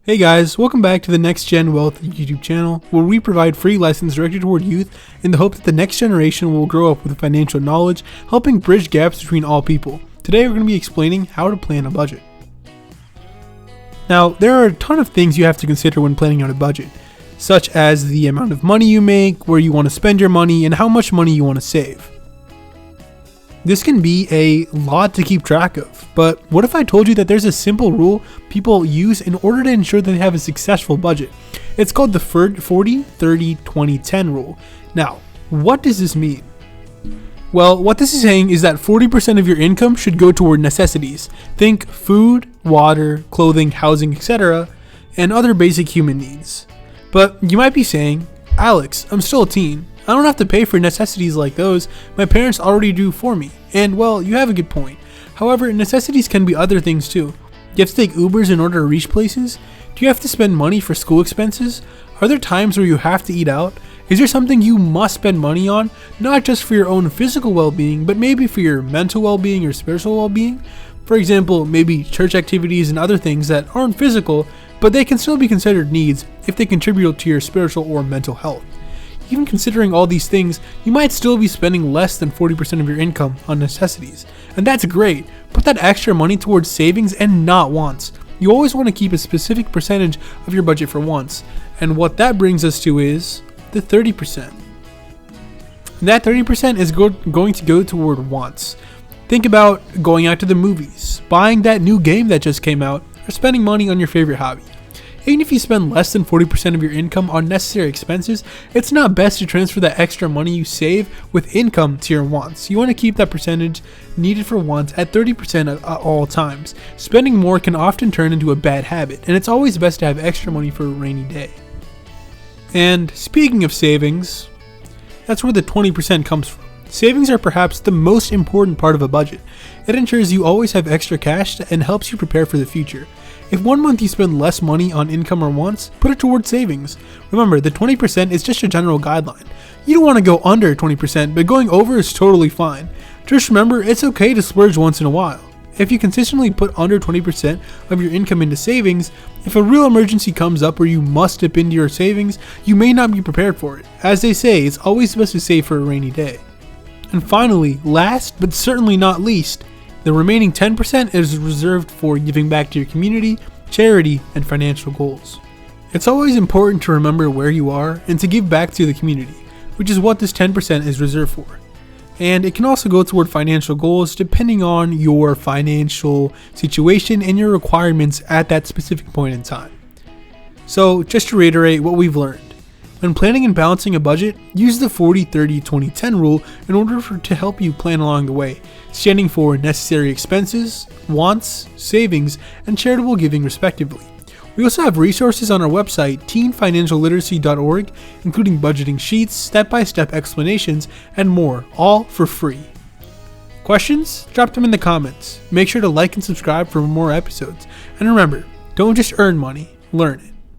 Hey guys, welcome back to the Next Gen Wealth YouTube channel, where we provide free lessons directed toward youth in the hope that the next generation will grow up with financial knowledge, helping bridge gaps between all people. Today we're going to be explaining how to plan a budget. Now, there are a ton of things you have to consider when planning out a budget, such as the amount of money you make, where you want to spend your money, and how much money you want to save. This can be a lot to keep track of, but what if I told you that there's a simple rule people use in order to ensure that they have a successful budget? It's called the 40-30-20-10 rule. Now, what does this mean? Well, what this is saying is that 40% of your income should go toward necessities. Think food, water, clothing, housing, etc., and other basic human needs. But you might be saying, Alex, I'm still a teen. I don't have to pay for necessities like those. My parents already do for me. And well, you have a good point. However, necessities can be other things too. Do you have to take Ubers in order to reach places? Do you have to spend money for school expenses? Are there times where you have to eat out? Is there something you must spend money on, not just for your own physical well-being, but maybe for your mental well-being or spiritual well-being? For example, maybe church activities and other things that aren't physical, but they can still be considered needs if they contribute to your spiritual or mental health. Even considering all these things, you might still be spending less than 40% of your income on necessities. And that's great. Put that extra money towards savings and not wants. You always want to keep a specific percentage of your budget for wants. And what that brings us to is the 30%. And that 30% is going to go toward wants. Think about going out to the movies, buying that new game that just came out, or spending money on your favorite hobby. Even if you spend less than 40% of your income on necessary expenses, it's not best to transfer that extra money you save with income to your wants. You want to keep that percentage needed for wants at 30% at all times. Spending more can often turn into a bad habit, and it's always best to have extra money for a rainy day. And speaking of savings, that's where the 20% comes from. Savings are perhaps the most important part of a budget. It ensures you always have extra cash and helps you prepare for the future. If one month you spend less money on income or wants, put it towards savings. Remember, the 20% is just a general guideline. You don't want to go under 20%, but going over is totally fine. Just remember, it's okay to splurge once in a while. If you consistently put under 20% of your income into savings, if a real emergency comes up where you must dip into your savings, you may not be prepared for it. As they say, it's always best to save for a rainy day. And finally, last but certainly not least, the remaining 10% is reserved for giving back to your community, charity, and financial goals. It's always important to remember where you are and to give back to the community, which is what this 10% is reserved for. And it can also go toward financial goals depending on your financial situation and your requirements at that specific point in time. So just to reiterate what we've learned. When planning and balancing a budget, use the 40-30-20-10 rule in order to help you plan along the way, standing for necessary expenses, wants, savings, and charitable giving respectively. We also have resources on our website, teenfinancialliteracy.org, including budgeting sheets, step-by-step explanations, and more, all for free. Questions? Drop them in the comments. Make sure to like and subscribe for more episodes. And remember, don't just earn money, learn it.